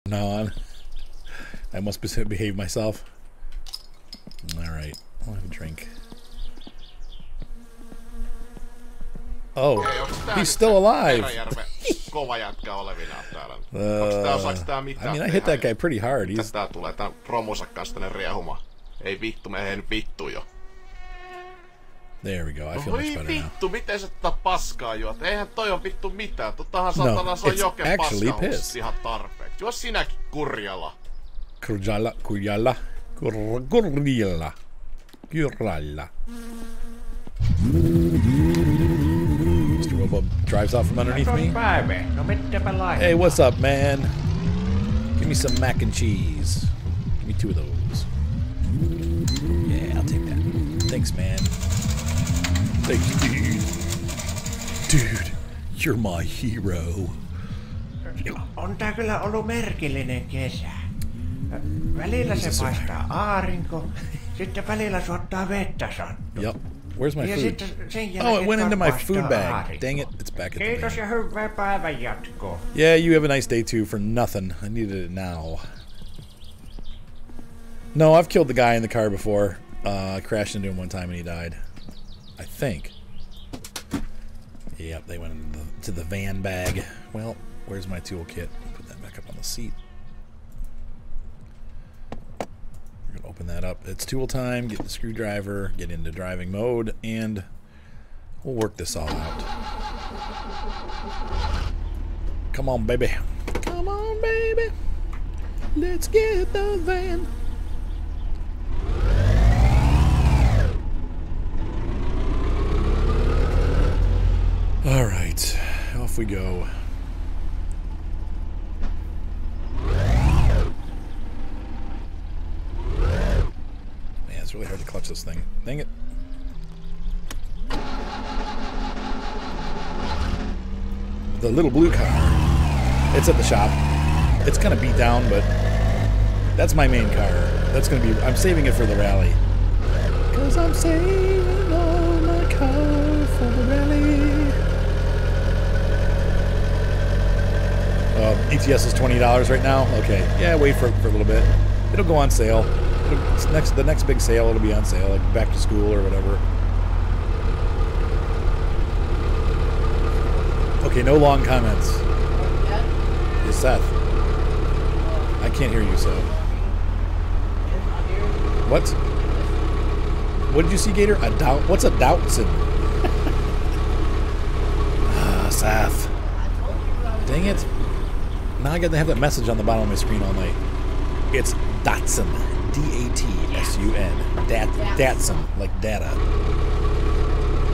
Now on. I must behave myself. Alright, I'll have a drink. Oh, he's still alive. I mean, I hit that guy pretty hard. He's... There we go. I feel much better vittu, miten se paskaa juot? Eihän toi on vittu mitään. Tottahan No, satana se on it's joken actually paska piss. ihan tarpeeksi. Juo sinäkin kurjalla. Kurjalla. Mr. Robo drives off from underneath me. Hey, what's up, man? Give me some mac and cheese. Give me 2 of those. Yeah, I'll take that. Thanks, man. Thank you, dude. You're my hero. On tää kyllä ollut merkillinen kesä. Välillä se paistaa aurinko, sitten välillä suottaa vettä sattuu. Yep. Where's my food? Oh, it went into my food bag. Dang it, it's back at the Kiitos ja hyvää päivän jatkoa. Yeah, you have a nice day too for nothing. I needed it now. No, I've killed the guy in the car before. I crashed into him one time and he died. I think. Yep, they went into the van bag. Well, where's my toolkit? Put that back up on the seat. We're going to open that up. It's tool time. Get the screwdriver. Get into driving mode. And we'll work this all out. Come on, baby. Come on, baby. Let's get the van. All right, off we go. Man, it's really hard to clutch this thing. Dang it. The little blue car. It's at the shop. It's kind of beat down, but that's my main car. That's going to be... I'm saving it for the rally. Because I'm saving all my car for the rally. ETS is $20 right now. Okay, yeah, wait for a little bit. It'll go on sale. The next big sale, it'll be on sale, like back to school or whatever. Okay, no long comments. Yes, Seth. I can't hear you, so. What? What did you see, Gator? A doubt? What's a Doubtson? Seth. Dang it. Now I got to have that message on the bottom of my screen all night. It's Datsun. D-A-T-S-U-N. Datsun, like data.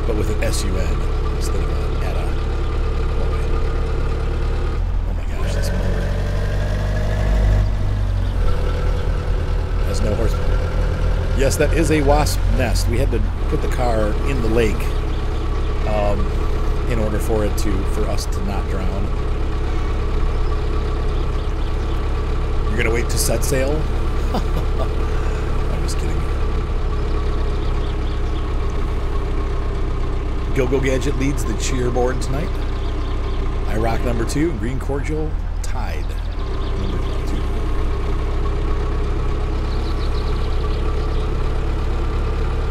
But with an S-U-N instead of an ETA. Oh my gosh, this motor has no horsepower. Yes, that is a wasp nest. We had to put the car in the lake in order for us to not drown. You're gonna wait to set sail? I'm just kidding. Go Gadget leads the cheerboard tonight. I rock number 2. Green Cordial tied number 2.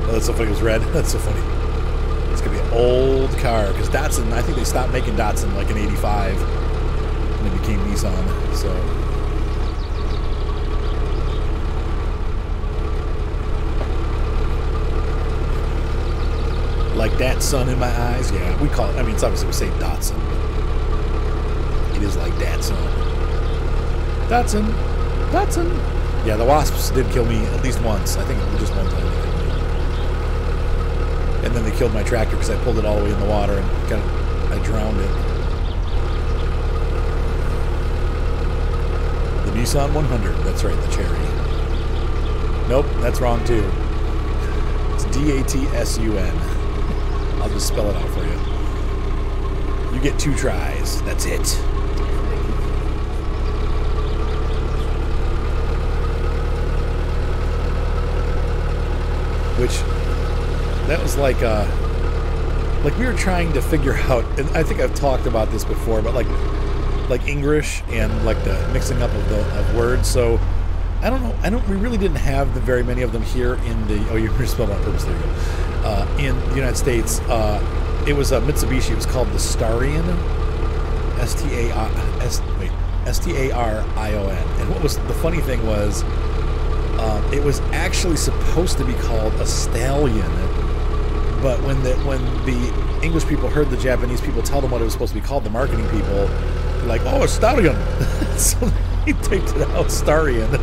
Oh, that's so funny. It was red. That's so funny. It's gonna be an old car because Datsun. I think they stopped making Datsun like in '85, and it became Nissan. So. Like that sun in my eyes, yeah. We call it. I mean, it's obviously we say Datsun. It is like that sun. Datsun, Datsun. Yeah, the wasps did kill me at least once. I think it was just one time they killed me. And then they killed my tractor because I pulled it all the way in the water and I drowned it. The Nissan 100. That's right, the Cherry. Nope, that's wrong too. It's D-A-T-S-U-N. I'll just spell it out for you. You get 2 tries. That's it. Which, that was like we were trying to figure out, and I think I've talked about this before, but like like English and like the mixing up of words. So I don't know. We really didn't have very many of them here in the. Oh, you spelled on purpose. There you go. In the United States, it was a Mitsubishi. It was called the Starion. S-T-A-R-I-O-N. And what was the funny thing was, it was actually supposed to be called a Stallion, but when the English people heard the Japanese people tell them what it was supposed to be called, the marketing people were like, "Oh, a Stallion!" So they taped it out, Starion.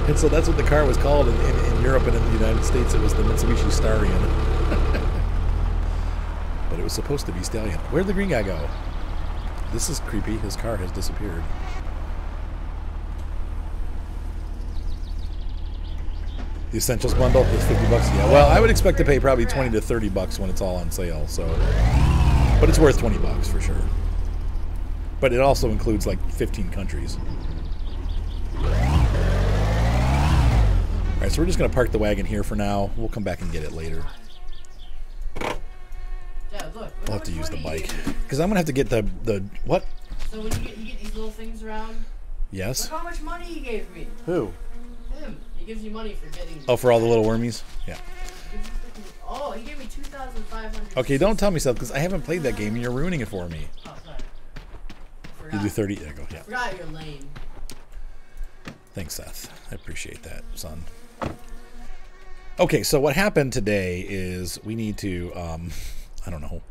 And so that's what the car was called in Europe and in the United States. It was the Mitsubishi Starion. But it was supposed to be Stallion. Where'd the green guy go? This is creepy. His car has disappeared. The Essentials bundle is $50. Yeah, well, I would expect to pay probably $20 to $30 when it's all on sale. So, but it's worth $20 for sure. But it also includes like 15 countries. All right, so we're just gonna park the wagon here for now. We'll come back and get it later. I'll have to use the bike because I'm gonna have to get the what? So when you get these little things around. Yes. Look how much money he gave me. Who? Him. He gives you money for getting. Oh, for all the little wormies. Yeah. Oh, he gave me 2,500. Okay, don't tell me stuff because I haven't played that game and you're ruining it for me. Oh, sorry. You do 30. There you go. Yeah. I forgot your lane. Thanks, Seth. I appreciate that, son. Okay, so what happened today is we need to, I don't know.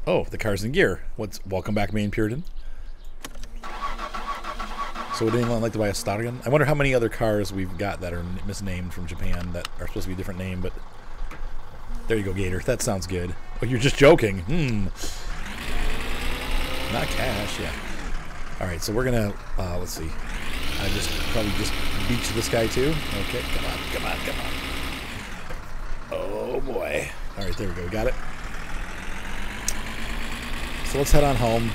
Oh, the car's in gear. Welcome back, Maine Puritan. So would anyone like to buy a Starion? I wonder how many other cars we've got that are misnamed from Japan that are supposed to be a different name, but there you go, Gator. That sounds good. Oh, you're just joking. Not cash, yeah. All right, so we're gonna let's see. I probably just beach this guy too. Okay, come on. Oh boy. All right, there we go. Got it. So let's head on home.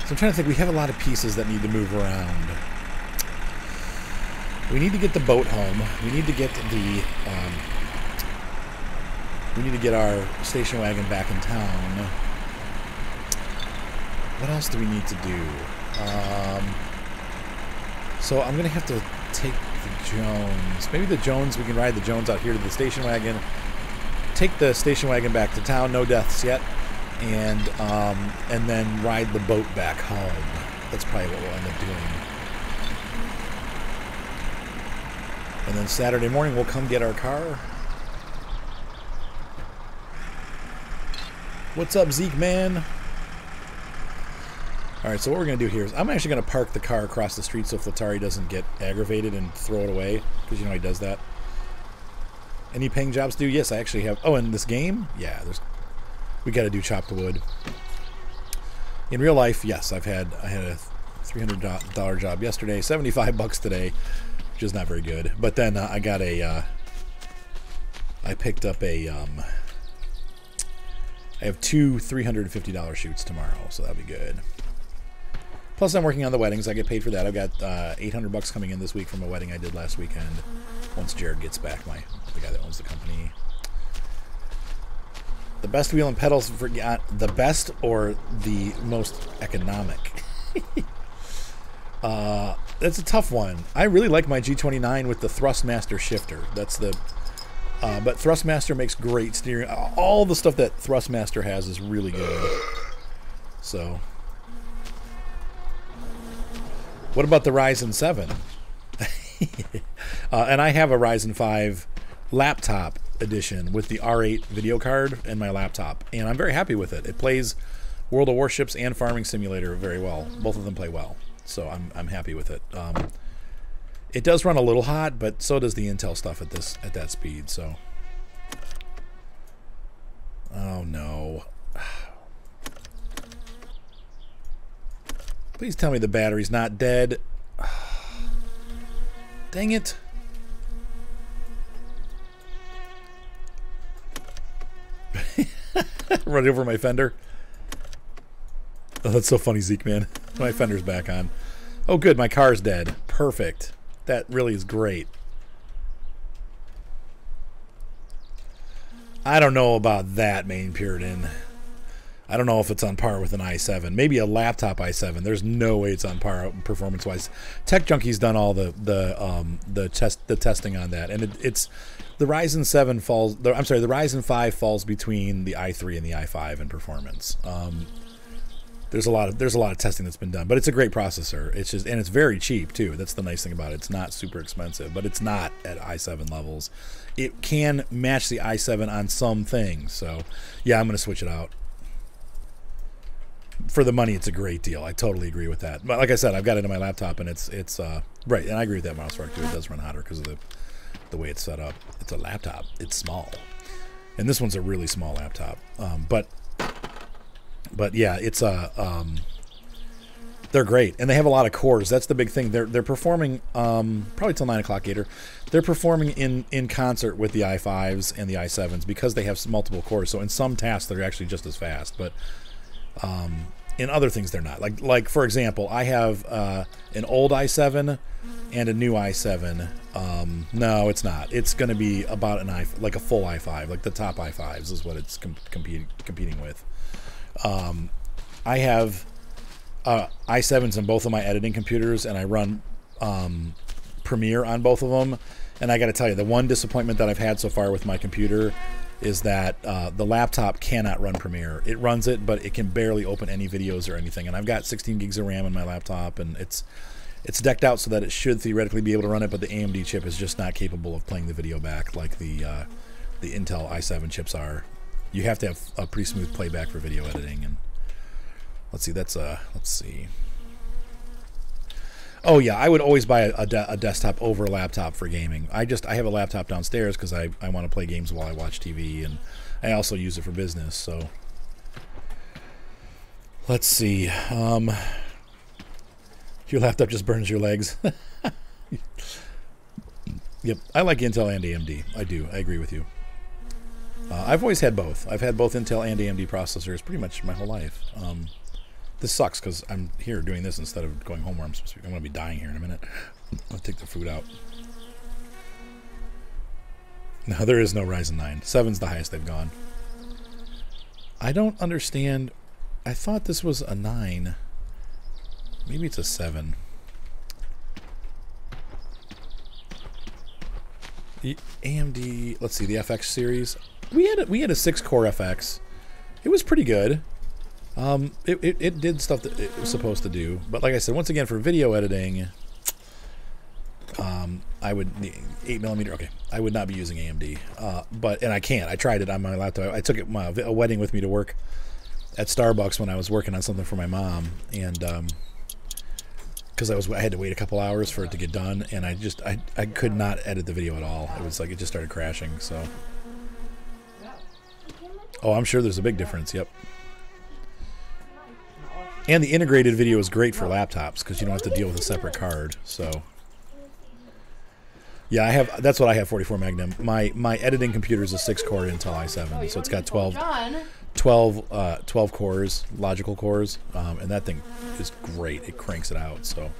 So I'm trying to think. We have a lot of pieces that need to move around. We need to get the boat home. We need to get we need to get our station wagon back in town. What else do we need to do? So I'm going to have to take the Jones. Maybe the Jones, we can ride the Jones out here to the station wagon. Take the station wagon back to town, no deaths yet. And then ride the boat back home. That's probably what we'll end up doing. And then Saturday morning we'll come get our car. What's up, Zeke, man? Alright, so what we're going to do here is I'm actually going to park the car across the street so Flatari doesn't get aggravated and throw it away, because you know he does that. Any paying jobs to do? Yes, I actually have. Oh, in this game? Yeah, we got to do chop the wood. In real life, yes, I had a $300 job yesterday, $75 today, which is not very good. But then I got I picked up I have two $350 shoots tomorrow, so that'll be good. Plus, I'm working on the weddings. I get paid for that. I've got $800 coming in this week from a wedding I did last weekend. Once Jared gets back, the guy that owns the company. The best wheel and pedals for the best or the most economic? That's a tough one. I really like my G29 with the Thrustmaster shifter. That's the. But Thrustmaster makes great steering. All the stuff that Thrustmaster has is really good. So. What about the Ryzen 7? And I have a Ryzen 5 laptop edition with the R8 video card and my laptop, and I'm very happy with it. It plays World of Warships and Farming Simulator very well. Both of them play well, so I'm happy with it. It does run a little hot, but so does the Intel stuff at that speed. So, oh no! Please tell me the battery's not dead. Dang it. Run over my fender. Oh, that's so funny, Zeke, man. My fender's back on. Oh, good. My car's dead. Perfect. That really is great. I don't know about that, Main Puritan. I don't know if it's on par with an i7. Maybe a laptop i7. There's no way it's on par performance-wise. Tech Junkie's done all the testing on that, and it's the Ryzen 7 falls. I'm sorry, the Ryzen 5 falls between the i3 and the i5 in performance. There's a lot of testing that's been done, but it's a great processor. It's just, and it's very cheap too. That's the nice thing about it. It's not super expensive, but it's not at i7 levels. It can match the i7 on some things. So yeah, I'm going to switch it out. For the money, it's a great deal. I totally agree with that. But like I said, I've got it in my laptop, and it's right. And I agree with that, Mouse Rock too. It does run hotter because of the way it's set up. It's a laptop. It's small, and this one's a really small laptop. But yeah, it's they're great, and they have a lot of cores. That's the big thing. They're performing probably till 9 o'clock later. They're performing in concert with the i5s and the i7s because they have multiple cores. So in some tasks, they're actually just as fast, but in other things they're not. Like for example, I have an old i7 and a new i7. No, it's not. It's going to be about like a full i5, like the top i5s is what it's competing with. I have i7s on both of my editing computers, and I run Premiere on both of them. And I got to tell you, the one disappointment that I've had so far with my computer is that the laptop cannot run Premiere. It runs it, but it can barely open any videos or anything. And I've got 16 gigs of RAM in my laptop, and it's decked out so that it should theoretically be able to run it, but the AMD chip is just not capable of playing the video back like the Intel i7 chips are. You have to have a pretty smooth playback for video editing. And let's see, let's see. Oh yeah, I would always buy a desktop over a laptop for gaming. I have a laptop downstairs because I want to play games while I watch TV, and I also use it for business. So let's see. Your laptop just burns your legs. Yep, I like Intel and AMD. I do. I agree with you. I've always had both. I've had both Intel and AMD processors pretty much my whole life. This sucks because I'm here doing this instead of going home where I'm supposed to be. I'm going to be dying here in a minute. I'll take the food out. No, there is no Ryzen 9. 7's the highest they've gone. I don't understand. I thought this was a 9. Maybe it's a 7. The AMD, let's see, the FX series. We had a 6-core FX. It was pretty good. It did stuff that it was supposed to do, but like I said, once again, for video editing, I would 8mm. Okay, I would not be using AMD. And I can't. I tried it on my laptop. I took a wedding with me to work at Starbucks when I was working on something for my mom, and because I had to wait a couple hours for it to get done, and I could not edit the video at all. It was like it just started crashing. So, oh, I'm sure there's a big difference. Yep. And the integrated video is great for laptops because you don't have to deal with a separate card. So, yeah, that's what I have. 44 Magnum. My editing computer is a 6-core Intel i7, so it's got 12 cores, logical cores, and that thing is great. It cranks it out. So.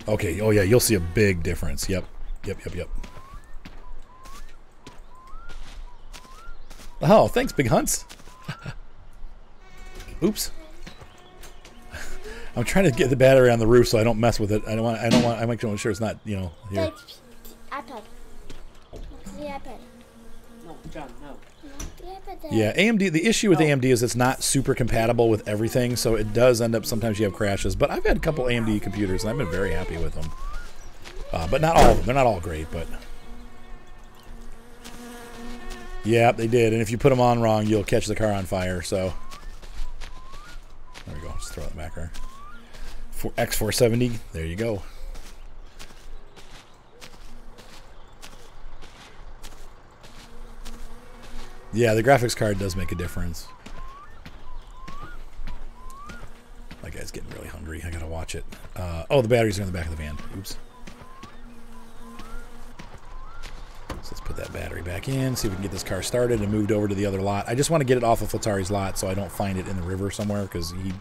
Okay. Oh yeah, you'll see a big difference. Yep. Oh, thanks, Big Hunts. Oops. I'm trying to get the battery on the roof so I don't mess with it. I make sure it's not, here. iPad. The iPad. No, John, no. Yeah, AMD, the issue with AMD is it's not super compatible with everything, so it does end up, sometimes you have crashes, but I've had a couple AMD computers and I've been very happy with them. But not all of them. They're not all great, but... Yeah, they did, and if you put them on wrong, you'll catch the car on fire, so... There we go, just throw it back there. X470, there you go. Yeah, the graphics card does make a difference. My guy's getting really hungry. I gotta watch it. Oh, the batteries are in the back of the van. Oops. So let's put that battery back in, see if we can get this car started and moved over to the other lot. I just want to get it off of Flatari's lot so I don't find it in the river somewhere, because he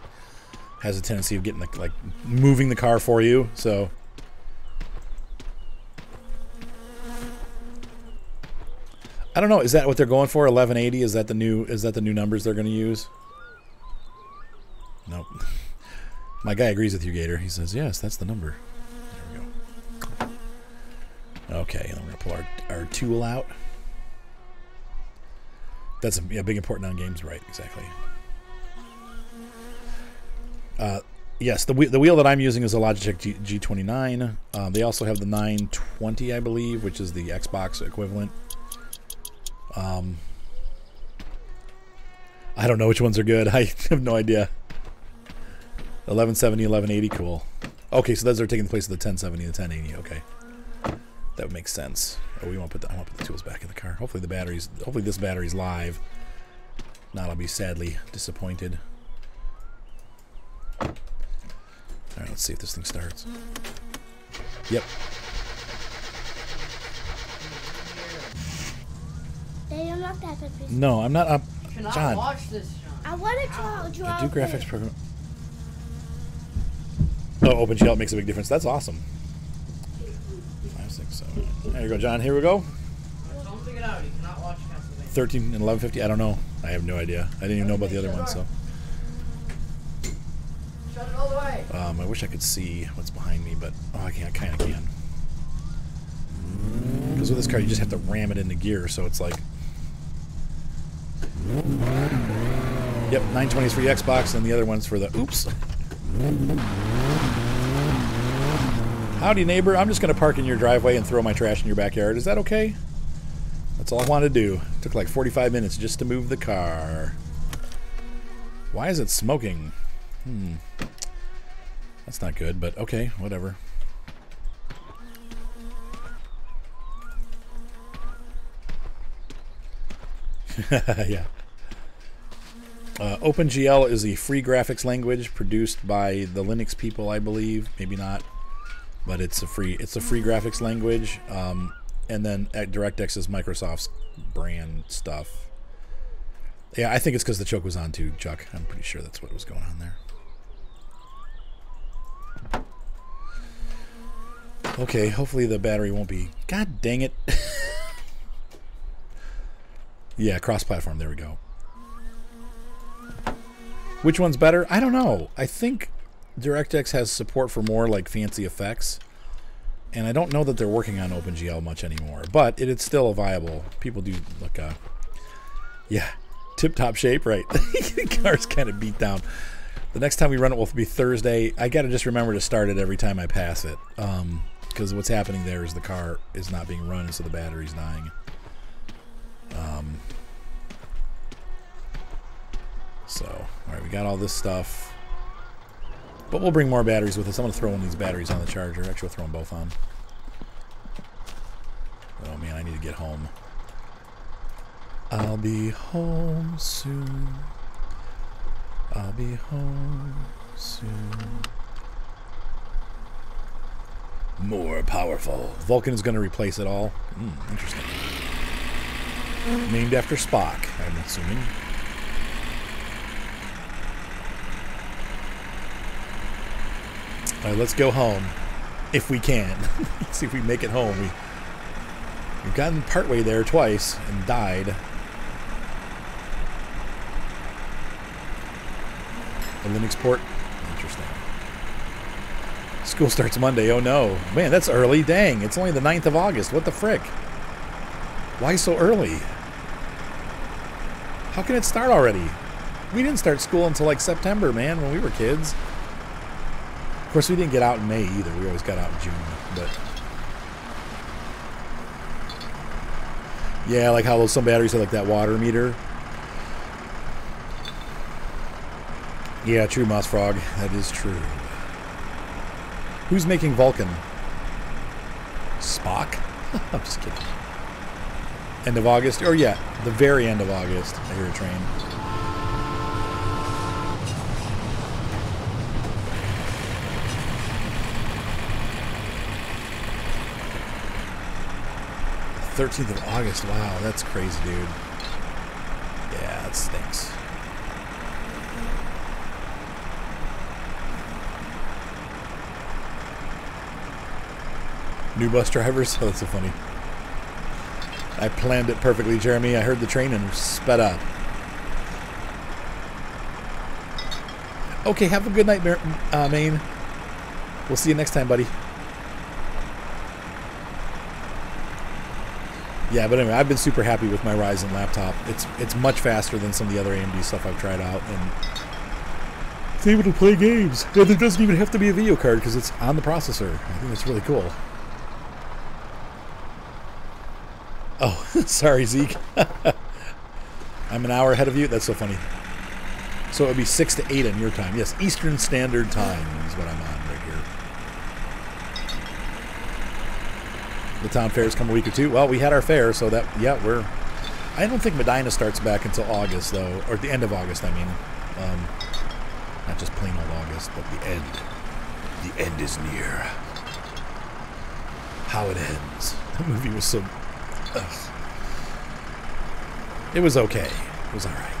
has a tendency of getting moving the car for you. So I don't know. Is that what they're going for? 1180? Is that the new numbers they're going to use? Nope. My guy agrees with you, Gator. He says, yes, that's the number. There we go. Okay, and I'm going to pull our tool out. That's a big important on games, right? Exactly. Yes, the wheel that I'm using is a Logitech G29. They also have the 920, I believe, which is the Xbox equivalent. I don't know which ones are good. I have no idea. 1170, 1180, cool. Okay, so those are taking the place of the 1070 and the 1080. Okay, that would make sense. Oh, I want to put the tools back in the car. Hopefully this battery's live. Not, I'll be sadly disappointed. All right, let's see if this thing starts. Yep. They unlocked that picture. No, I'm not up. John. Watch this, John. I want to draw. Do graphics program. Oh, OpenGL makes a big difference. That's awesome. 5, 6, 7. There you go, John. Here we go. Don't figure it out. You cannot watch Castlevania. 13 and 1150. I don't know. I have no idea. I didn't even know about the other one. So. Shut it all the way. I wish I could see what's behind me, but I kind of can. Because with this car, you just have to ram it into gear, so it's like. Yep, 920 is for the Xbox, and the other one's for the. Oops. Howdy, neighbor. I'm just going to park in your driveway and throw my trash in your backyard. Is that okay? That's all I wanted to do. It took like 45 minutes just to move the car. Why is it smoking? That's not good, but okay, whatever. Yeah. OpenGL is a free graphics language produced by the Linux people, I believe. Maybe not, but it's a free graphics language. And then DirectX is Microsoft's brand stuff. Yeah, I think it's because the choke was on too, Chuck. I'm pretty sure that's what was going on there. Okay, hopefully the battery won't be... God dang it. Yeah, cross-platform. There we go. Which one's better? I don't know. I think DirectX has support for more like fancy effects. And I don't know that they're working on OpenGL much anymore. But it's still a viable... People do look... yeah, tip-top shape, right. The car's kind of beat down. The next time we run it will be Thursday. I got to just remember to start it every time I pass it. Because what's happening there is the car is not being run, so the battery's dying. So, alright, we got all this stuff. But we'll bring more batteries with us. I'm going to throw one of these batteries on the charger. Actually, we'll throw them both on. Oh man, I need to get home. I'll be home soon. I'll be home soon. More powerful. Vulcan is going to replace it all. Interesting. Named after Spock, I'm assuming. All right, let's go home. If we can. Let's see if we make it home. We've gotten partway there twice and died. A Linux port? Interesting. School starts Monday. Oh no. Man, that's early. Dang, it's only the 9th of August. What the frick? Why so early? How can it start already? We didn't start school until like September, man, when we were kids. Of course, we didn't get out in May either. We always got out in June. But yeah, like how some batteries have like that water meter. Yeah, true, Moss Frog. That is true. Who's making Vulcan? Spock? I'm just kidding. End of August? Or yeah, the very end of August. I hear a train. The 13th of August. Wow, that's crazy, dude. Yeah, that stinks. New bus drivers? Oh, that's so funny. I planned it perfectly, Jeremy. I heard the train and sped up. Okay, have a good night, Maine. We'll see you next time, buddy. Yeah, but anyway, I've been super happy with my Ryzen laptop. It's much faster than some of the other AMD stuff I've tried out, and it's able to play games. And it doesn't even have to be a video card because it's on the processor. I think that's really cool. Oh, sorry, Zeke. I'm an hour ahead of you. That's so funny. So it would be 6 to 8 in your time. Yes, Eastern Standard Time is what I'm on right here. The town fairs come a week or two. Well, we had our fair, so that, yeah, we're... I don't think Medina starts back until August, though. Or the end of August, I mean. Not just plain old August, but the end. The end is near. How it ends. That movie was so... Ugh. It was okay. It was alright.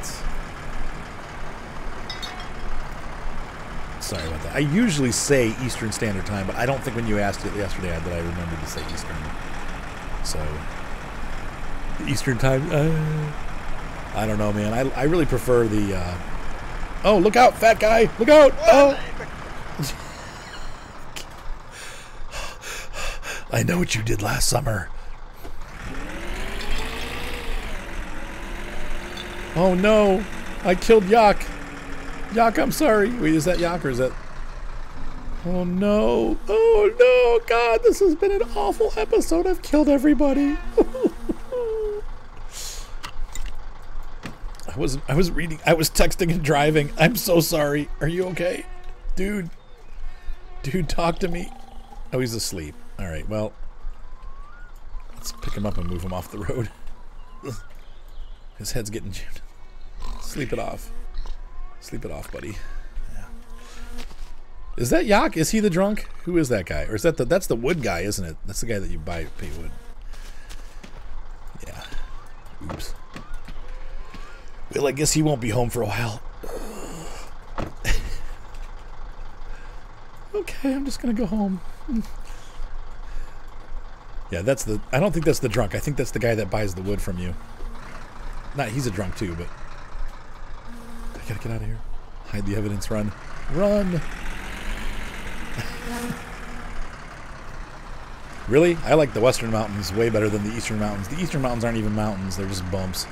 Sorry about that. I usually say Eastern Standard Time, but I don't think when you asked it yesterday that I remembered to say Eastern. So, Eastern Time, I don't know, man. I really prefer the, oh, look out, fat guy! Look out! Oh! I know what you did last summer. Oh no! I killed Yak! Yak, I'm sorry. Wait, is that Yak or is that... Oh no. Oh no. God, this has been an awful episode. I've killed everybody. I was reading. I was texting and driving. I'm so sorry. Are you okay? Dude. Dude, talk to me. Oh, he's asleep. Alright, well. Let's pick him up and move him off the road. His head's getting jammed. Sleep it off. Sleep it off, buddy. Yeah. Is that Yak? Is he the drunk? Who is that guy? Or is that that's the wood guy, isn't it? That's the guy that you pay wood. Yeah. Oops. Well, I guess he won't be home for a while. Okay, I'm just gonna go home. Yeah, that's the... I don't think that's the drunk. I think that's the guy that buys the wood from you. He's a drunk too, but... I gotta get out of here. Hide the evidence. Run. Run! Really? I like the Western Mountains way better than the Eastern Mountains. The Eastern Mountains aren't even mountains. They're just bumps.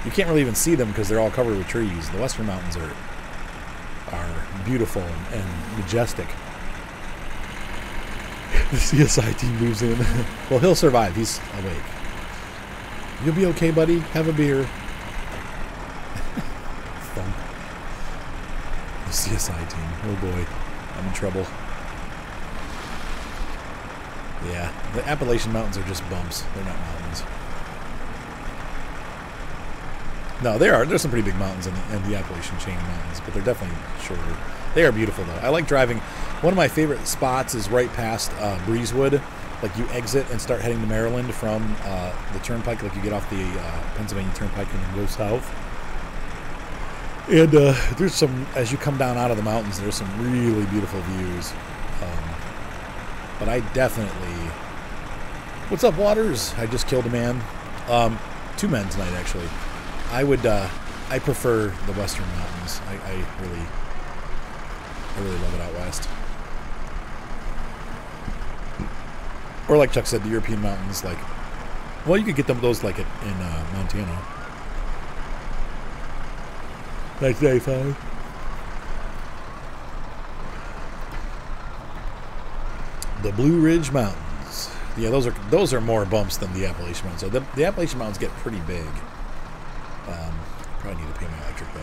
You can't really even see them because they're all covered with trees. The Western Mountains are beautiful and majestic. The CSI team moves in. Well, he'll survive. He's awake. You'll be okay, buddy. Have a beer. Fun. The CSI team. Oh boy. I'm in trouble. Yeah. The Appalachian Mountains are just bumps. They're not mountains. No, there are. There's some pretty big mountains in the Appalachian chain of mountains, but they're definitely shorter. They are beautiful, though. I like driving. One of my favorite spots is right past Breezewood. Like, you exit and start heading to Maryland from the turnpike. Like, you get off the Pennsylvania Turnpike and then go south. And there's some, as you come down out of the mountains, there's some really beautiful views. But I definitely... What's up, Waters? I just killed a man. 2 men tonight, actually. I prefer the Western Mountains. I really love it out west. Or like Chuck said, the European mountains, like, well, you could get those like in Montana. 1995. The Blue Ridge Mountains. Yeah, those are more bumps than the Appalachian Mountains. So the Appalachian Mountains get pretty big. Probably need to pay my electric bill.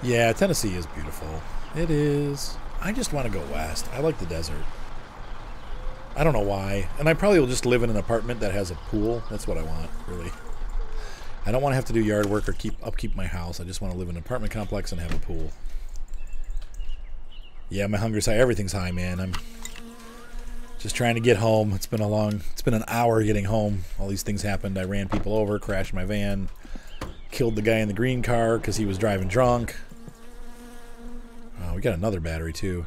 Yeah, Tennessee is beautiful. It is. I just want to go west. I like the desert. I don't know why. And I probably will just live in an apartment that has a pool. That's what I want, really. I don't want to have to do yard work or upkeep my house. I just want to live in an apartment complex and have a pool. Yeah, my hunger's high. Everything's high, man. I'm just trying to get home. It's been an hour getting home. All these things happened. I ran people over, crashed my van, killed the guy in the green car because he was driving drunk. Oh, we got another battery too.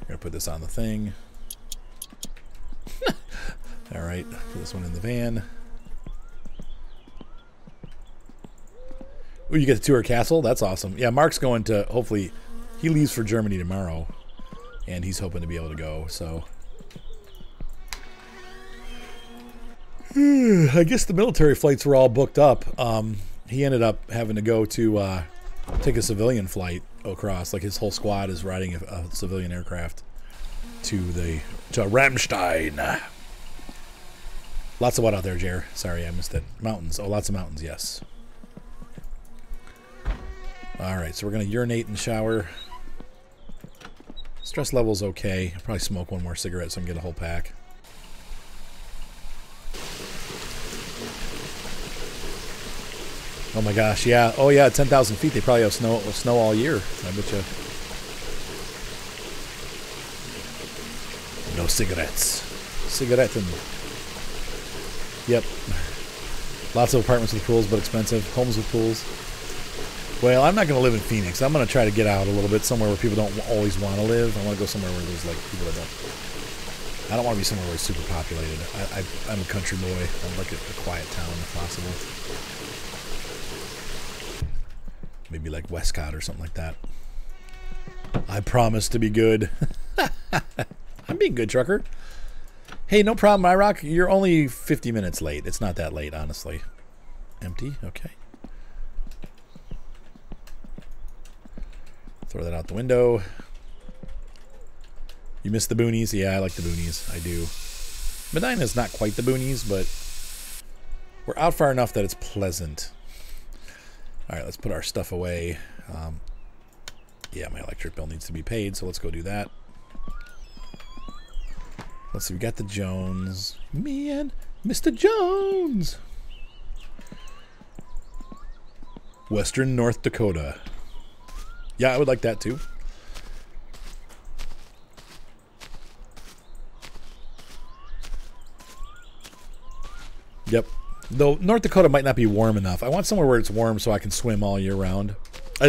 Gonna put this on the thing. Alright, put this one in the van. Ooh, you get to tour castle? That's awesome. Yeah, Mark's going to, hopefully, he leaves for Germany tomorrow. And he's hoping to be able to go, so. I guess the military flights were all booked up. He ended up having to go to take a civilian flight across. Like his whole squad is riding a civilian aircraft to Ramstein. Lots of what out there, Jer? Sorry, I missed it. Mountains. Oh, lots of mountains, yes. Alright, so we're going to urinate and shower. Stress level's okay. I'll probably smoke one more cigarette so I can get a whole pack. Oh my gosh, yeah. Oh yeah, 10,000 feet. They probably have snow all year. I bet you. No cigarettes. Cigaretten. Yep. Lots of apartments with pools, but expensive. Homes with pools. Well, I'm not going to live in Phoenix. I'm going to try to get out a little bit, somewhere where people don't always want to live. I want to go somewhere where there's like people that don't. I don't want to be somewhere where it's super populated. I'm a country boy. I like a quiet town if possible. Maybe like Westcott or something like that. I promise to be good. I'm being good, trucker. Hey, no problem, IROC. You're only 50 minutes late. It's not that late, honestly. Empty? Okay. Throw that out the window. You missed the boonies? Yeah, I like the boonies. I do. Medina's not quite the boonies, but we're out far enough that it's pleasant. Alright, let's put our stuff away. Yeah, my electric bill needs to be paid, so let's go do that. Let's see, we got the Jones. Me and Mr. Jones! Western North Dakota. Yeah, I would like that too. Yep. Though North Dakota might not be warm enough. I want somewhere where it's warm so I can swim all year round.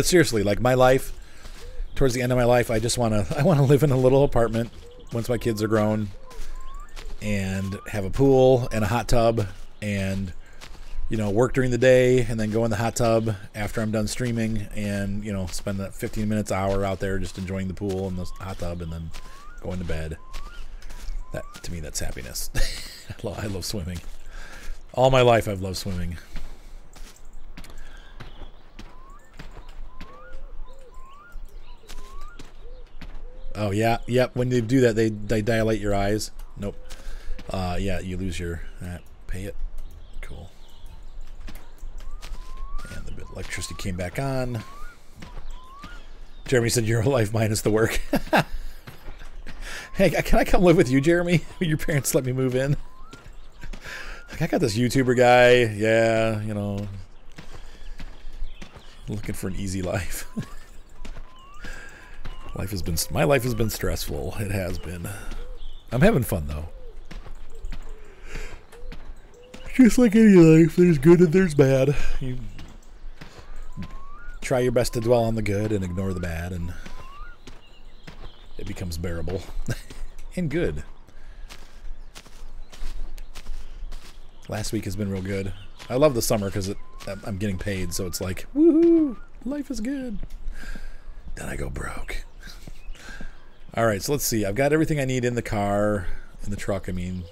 Seriously, like my life, towards the end of my life, I want to live in a little apartment once my kids are grown and have a pool and a hot tub and, you know, work during the day and then go in the hot tub after I'm done streaming and, you know, spend that 15 minutes, hour out there just enjoying the pool and the hot tub and then going to bed. That, to me, that's happiness. I love swimming. All my life I've loved swimming. Oh, yeah. Yep. When they do that, they dilate your eyes. Nope. Yeah, you lose your... pay it. Cool. And the electricity came back on. Jeremy said, "Your life minus the work." Hey, can I come live with you, Jeremy? Your parents let me move in. Like, I got this YouTuber guy. Yeah, you know. Looking for an easy life. My life has been stressful. It has been. I'm having fun, though. Just like any life, there's good and there's bad. You try your best to dwell on the good and ignore the bad, and it becomes bearable and good. Last week has been real good. I love the summer because I'm getting paid, so it's like, woohoo, life is good. Then I go broke. All right, so let's see. I've got everything I need in the car, in the truck. I mean,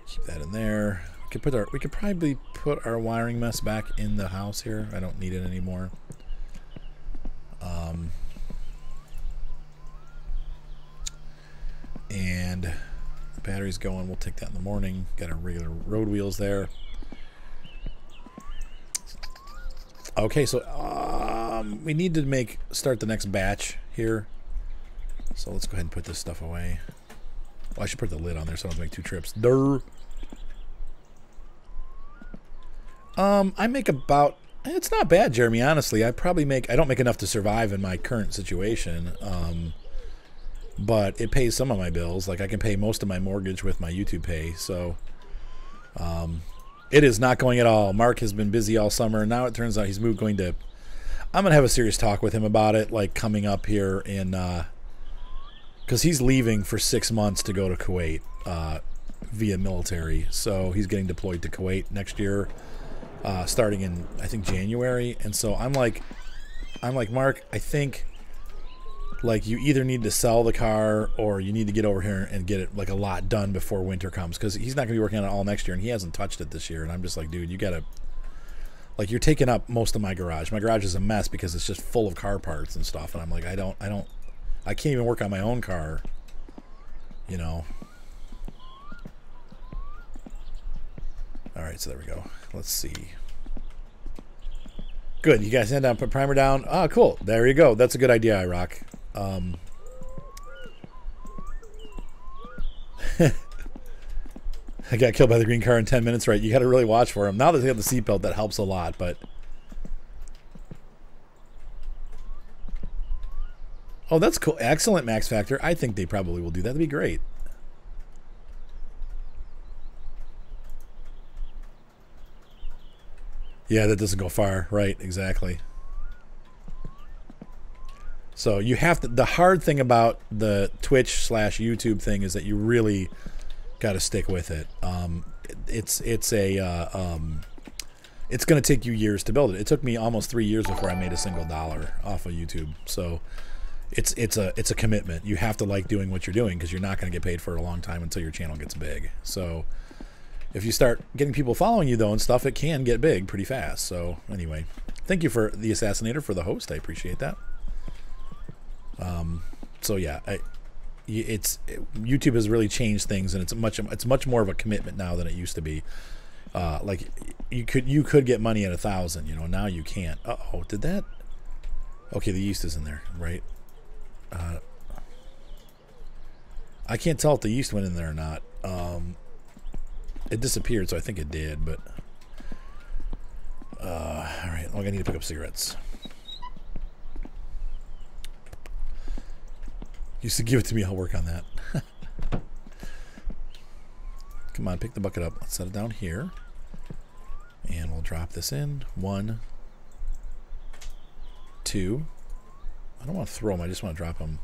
keep that in there. We could probably put our wiring mess back in the house here. I don't need it anymore. And the battery's going. We'll take that in the morning. Got our regular road wheels there. Okay, so we need to start the next batch here. So let's go ahead and put this stuff away. Well, I should put the lid on there so I don't have to make 2 trips. Durr. I make about... It's not bad, Jeremy, honestly. I don't make enough to survive in my current situation. But it pays some of my bills. Like, I can pay most of my mortgage with my YouTube pay. So, It is not going at all. Mark has been busy all summer. Now it turns out he's going to... I'm going to have a serious talk with him about it, like coming up here in... Because he's leaving for 6 months to go to Kuwait via military. So he's getting deployed to Kuwait next year, starting in, I think, January. And so I'm like, Mark, I think... like you either need to sell the car or you need to get over here and get it like a lot done before winter comes, because he's not gonna be working on it all next year and he hasn't touched it this year. And I'm just like, dude, you gotta, like, you're taking up most of my garage. My garage is a mess because it's just full of car parts and stuff, and I'm like, I can't even work on my own car, you know. All right, so there we go. Let's see. Good, you guys hand down, put primer down. Ah, cool, there you go. That's a good idea, iRock. I got killed by the green car in 10 minutes, right? You got to really watch for him. Now that they have the seatbelt, that helps a lot, but... Oh, that's cool. Excellent, Max Factor. I think they probably will do that. That'd be great. Yeah, that doesn't go far. Right, exactly. So you have to, the hard thing about the Twitch/YouTube thing is that you really got to stick with it. It's going to take you years to build it. It took me almost 3 years before I made a single dollar off of YouTube. So it's a commitment. You have to like doing what you're doing, because you're not going to get paid for a long time until your channel gets big. So if you start getting people following you though and stuff, it can get big pretty fast. So anyway, thank you for the Assassinator for the host. I appreciate that. So yeah, YouTube has really changed things, and it's much more of a commitment now than it used to be. Like you could get money at 1,000, you know, now you can't. Uh-oh, did that? Okay, the yeast is in there, right? I can't tell if the yeast went in there or not. It disappeared, so I think it did, but all right, I need to pick up cigarettes. You should give it to me. I'll work on that. Come on, pick the bucket up. Let's set it down here. And we'll drop this in. 1, 2. I don't want to throw them. I just want to drop them